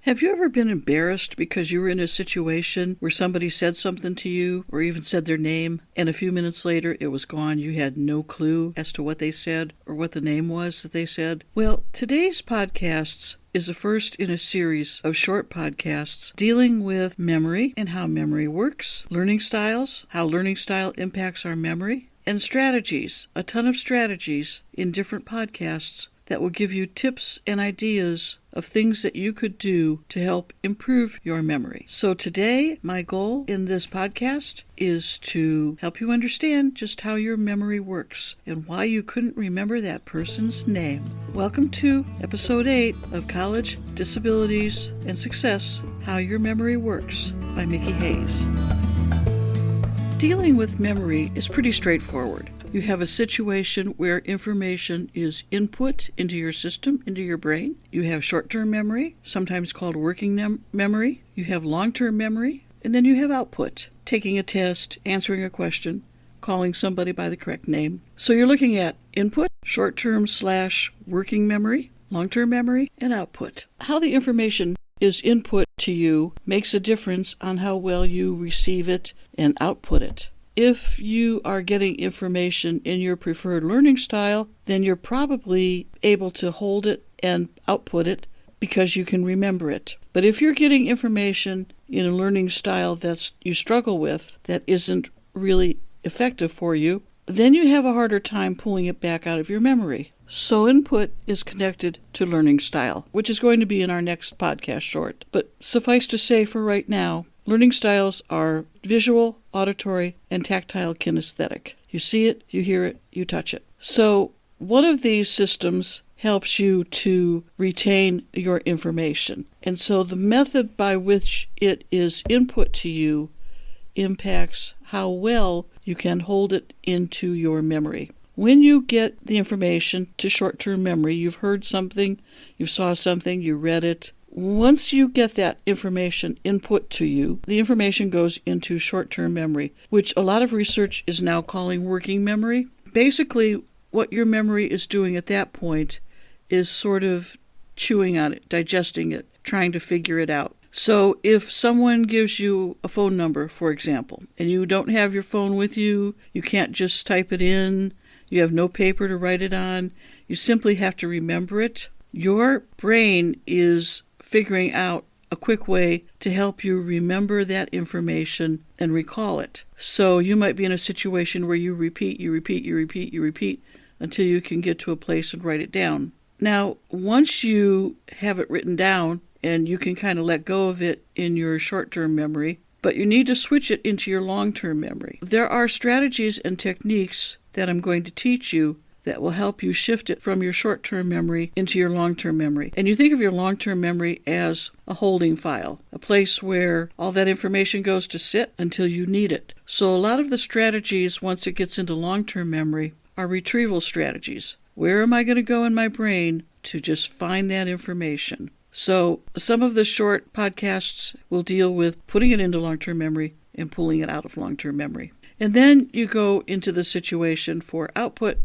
Have you ever been embarrassed because you were in a situation where somebody said something to you or even said their name, and a few minutes later it was gone? You had no clue as to what they said or what the name was that they said? Well, today's podcasts is the first in a series of short podcasts dealing with memory and how memory works, learning styles, how learning style impacts our memory, and strategies, a ton of strategies in different podcasts that will give you tips and ideas of things that you could do to help improve your memory. So today, my goal in this podcast is to help you understand just how your memory works and why you couldn't remember that person's name. Welcome to episode 8 of College, Disabilities, and Success, How Your Memory Works by Mickey Hayes. Dealing with memory is pretty straightforward. You have a situation where information is input into your system, into your brain. You have short-term memory, sometimes called working memory. You have long-term memory, and then you have output, taking a test, answering a question, calling somebody by the correct name. So you're looking at input, short-term/working memory, long-term memory, and output. How the information is input to you makes a difference on how well you receive it and output it. If you are getting information in your preferred learning style, then you're probably able to hold it and output it because you can remember it. But if you're getting information in a learning style that you struggle with, that isn't really effective for you, then you have a harder time pulling it back out of your memory. So input is connected to learning style, which is going to be in our next podcast short. But suffice to say for right now, learning styles are visual, auditory, and tactile kinesthetic. You see it, you hear it, you touch it. So one of these systems helps you to retain your information. And so the method by which it is input to you impacts how well you can hold it into your memory. When you get the information to short-term memory, you've heard something, you saw something, you read it. Once you get that information input to you, the information goes into short-term memory, which a lot of research is now calling working memory. Basically, what your memory is doing at that point is sort of chewing on it, digesting it, trying to figure it out. So if someone gives you a phone number, for example, and you don't have your phone with you, you can't just type it in, you have no paper to write it on, you simply have to remember it, your brain is figuring out a quick way to help you remember that information and recall it. So you might be in a situation where you repeat until you can get to a place and write it down. Now, once you have it written down and you can kind of let go of it in your short-term memory, but you need to switch it into your long-term memory. There are strategies and techniques that I'm going to teach you that will help you shift it from your short-term memory into your long-term memory. And you think of your long-term memory as a holding file, a place where all that information goes to sit until you need it. So a lot of the strategies, once it gets into long-term memory, are retrieval strategies. Where am I going to go in my brain to just find that information? So some of the short podcasts will deal with putting it into long-term memory and pulling it out of long-term memory. And then you go into the situation for output,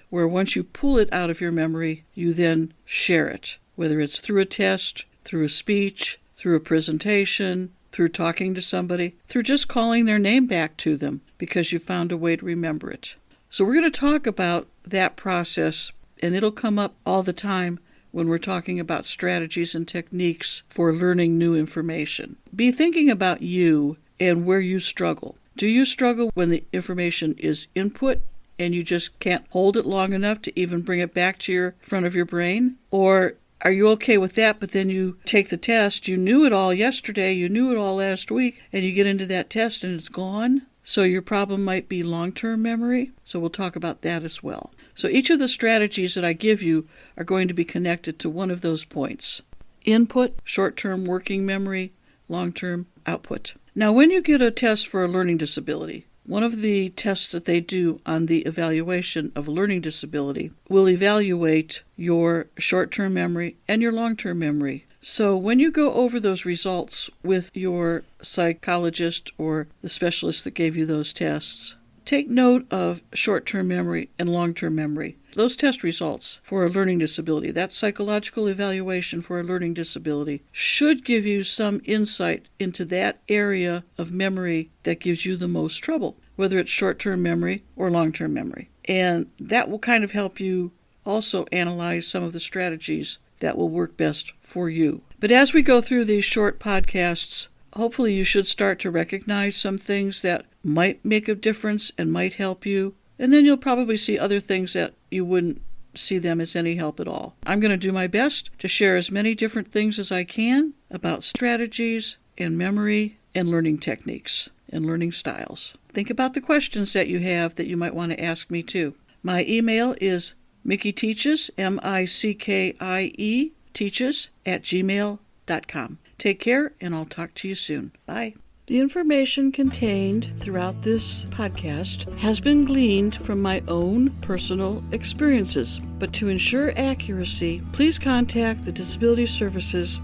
where once you pull it out of your memory, you then share it, whether it's through a test, through a speech, through a presentation, through talking to somebody, through just calling their name back to them because you found a way to remember it. So we're going to talk about that process, and it'll come up all the time when we're talking about strategies and techniques for learning new information. Be thinking about you and where you struggle. Do you struggle when the information is input and you just can't hold it long enough to even bring it back to your front of your brain? Or are you okay with that, but then you take the test, you knew it all yesterday, you knew it all last week, and you get into that test and it's gone? So your problem might be long-term memory. So we'll talk about that as well. So each of the strategies that I give you are going to be connected to one of those points. Input, short-term working memory, long-term output. Now, when you get a test for a learning disability, one of the tests that they do on the evaluation of a learning disability will evaluate your short-term memory and your long-term memory. So when you go over those results with your psychologist or the specialist that gave you those tests, take note of short-term memory and long-term memory. Those test results for a learning disability, that psychological evaluation for a learning disability, should give you some insight into that area of memory that gives you the most trouble, whether it's short-term memory or long-term memory. And that will kind of help you also analyze some of the strategies that will work best for you. But as we go through these short podcasts, hopefully you should start to recognize some things that might make a difference and might help you. And then you'll probably see other things that you wouldn't see them as any help at all. I'm going to do my best to share as many different things as I can about strategies and memory and learning techniques and learning styles. Think about the questions that you have that you might want to ask me too. My email is MickyTeaches, MICKIE, teaches @gmail.com. Take care, and I'll talk to you soon. Bye. The information contained throughout this podcast has been gleaned from my own personal experiences, but to ensure accuracy, please contact the Disability Services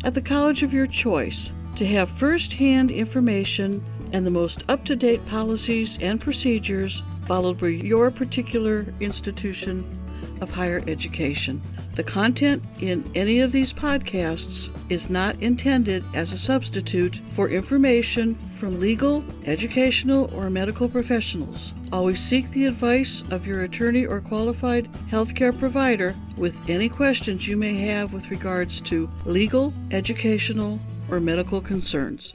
at the college of your choice to have first-hand information and the most up-to-date policies and procedures followed by your particular institution of higher education. The content in any of these podcasts is not intended as a substitute for information from legal, educational, or medical professionals. Always seek the advice of your attorney or qualified healthcare provider with any questions you may have with regards to legal, educational, or medical concerns.